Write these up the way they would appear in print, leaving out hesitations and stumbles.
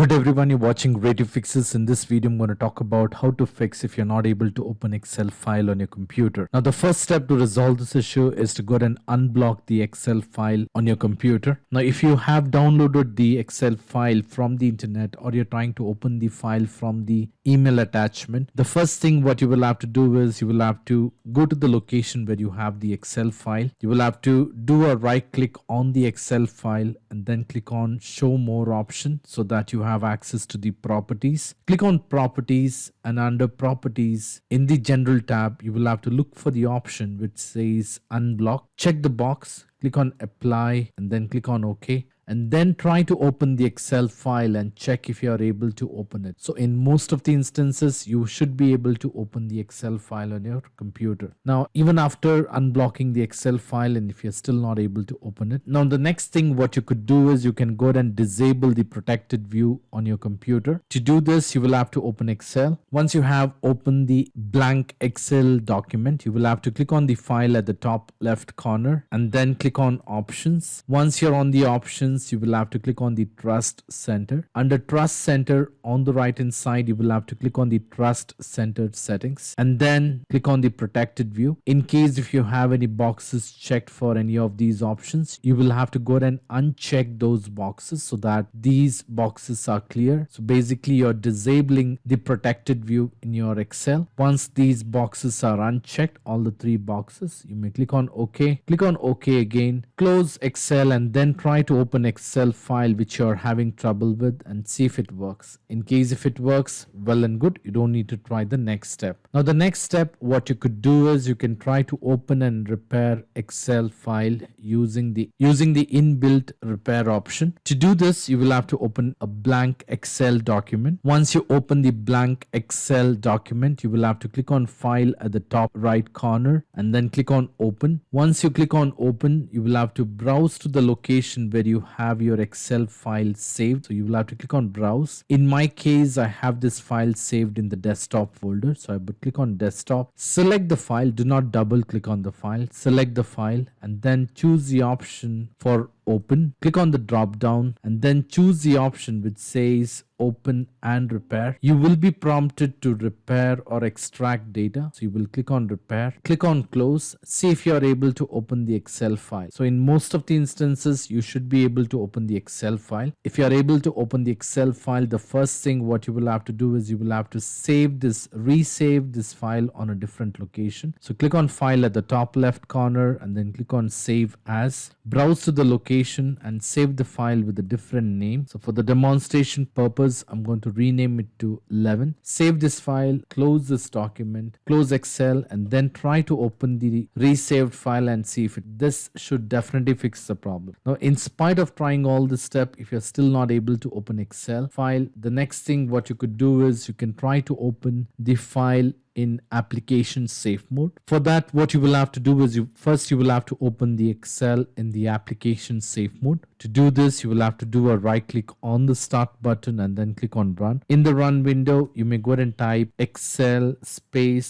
Good everyone, you're watching Ready Fixes. In this video, I'm going to talk about how to fix if you're not able to open Excel file on your computer. Now, the first step to resolve this issue is to go ahead and unblock the Excel file on your computer. Now, if you have downloaded the Excel file from the internet or you're trying to open the file from the email attachment, the first thing what you will have to do is you will have to go to the location where you have the Excel file. You will have to do a right click on the Excel file and then click on show more option so that you have access to the properties. Click on properties, and under properties in the general tab you will have to look for the option which says unblock. Check the box, click on apply and then click on OK, and then try to open the Excel file and check if you are able to open it. So in most of the instances you should be able to open the Excel file on your computer. Now even after unblocking the Excel file, and if you're still not able to open it, now the next thing what you could do is you can go ahead and disable the protected view on your computer. To do this you will have to open Excel. Once you have opened the blank Excel document, you will have to click on the file at the top left corner and then click on options. Once you're on the options, you will have to click on the Trust Center. Under Trust Center on the right hand side, you will have to click on the Trust Centered Settings and then click on the Protected View. In case if you have any boxes checked for any of these options, you will have to go ahead and uncheck those boxes so that these boxes are clear. So basically you're disabling the Protected View in your Excel. Once these boxes are unchecked, all the three boxes, you may click on OK. Click on OK again, close Excel and then try to open Excel file which you're having trouble with and see if it works. In case if it works, well and good, you don't need to try the next step. Now the next step what you could do is you can try to open and repair Excel file using the inbuilt repair option. To do this you will have to open a blank Excel document. Once you open the blank Excel document, you will have to click on file at the top right corner and then click on open. Once you click on open, you will have to browse to the location where you have your Excel file saved. So you will have to click on browse. In my case, I have this file saved in the desktop folder. So I would click on desktop, select the file, do not double click on the file, select the file and then choose the option for open. Click on the drop down and then choose the option which says open and repair. You will be prompted to repair or extract data. So you will click on repair, click on close, see if you are able to open the Excel file. So in most of the instances, you should be able to open the Excel file. If you are able to open the Excel file, the first thing what you will have to do is you will have to resave this file on a different location. So click on file at the top left corner and then click on save as. Browse to the location and save the file with a different name. So for the demonstration purpose, I'm going to rename it to 11. Save this file, close this document, close Excel and then try to open the resaved file and see if this should definitely fix the problem. Now in spite of trying all this step, if you're still not able to open Excel file, the next thing what you could do is you can try to open the file in application safe mode. For that what you will have to do is you will have to open the Excel in the application safe mode. To do this you will have to do a right click on the start button and then click on run. In the run window you may go ahead and type Excel /safe.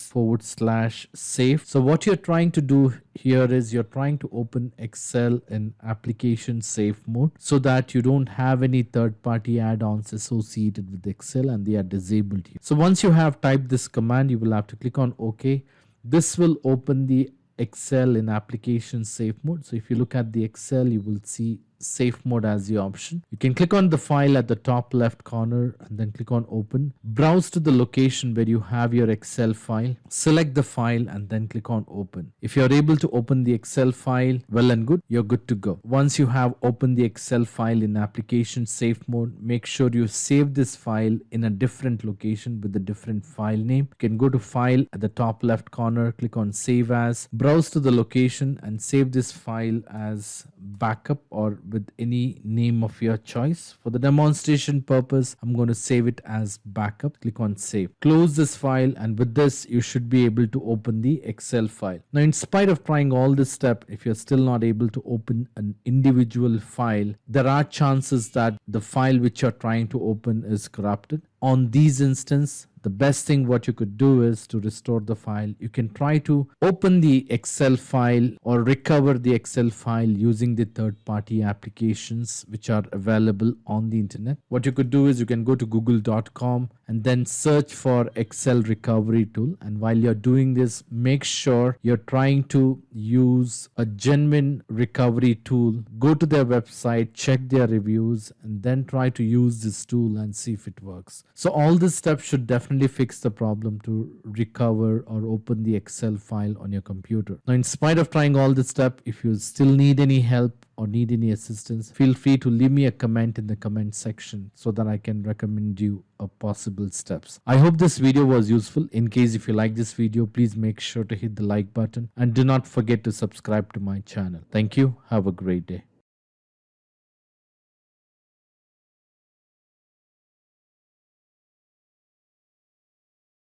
So what you're trying to do here is you're trying to open Excel in application safe mode so that you don't have any third-party add-ons associated with Excel and they are disabled here. So once you have typed this command, you will have to click on OK. This will open the Excel in application safe mode. So if you look at the Excel, you will see safe mode as the option. You can click on the file at the top left corner and then click on open. Browse to the location where you have your Excel file, select the file and then click on open. If you're able to open the Excel file, well and good, you're good to go. Once you have opened the Excel file in application safe mode, make sure you save this file in a different location with a different file name. You can go to file at the top left corner, click on save as, browse to the location and save this file as backup or with any name of your choice. For the demonstration purpose, I'm going to save it as backup. Click on save. Close this file and with this you should be able to open the Excel file. Now in spite of trying all this step, if you're still not able to open an individual file, there are chances that the file which you're trying to open is corrupted. On these instances, the best thing what you could do is to restore the file. You can try to open the Excel file or recover the Excel file using the third-party applications which are available on the internet. What you could do is you can go to google.com and then search for Excel recovery tool, and while you're doing this, make sure you're trying to use a genuine recovery tool. Go to their website, check their reviews, and then try to use this tool and see if it works. So all these steps should definitely fix the problem to recover or open the Excel file on your computer. Now, in spite of trying all this step, if you still need any help or need any assistance, feel free to leave me a comment in the comment section so that I can recommend you a possible steps. I hope this video was useful. In case if you like this video, please make sure to hit the like button and do not forget to subscribe to my channel. Thank you. Have a great day.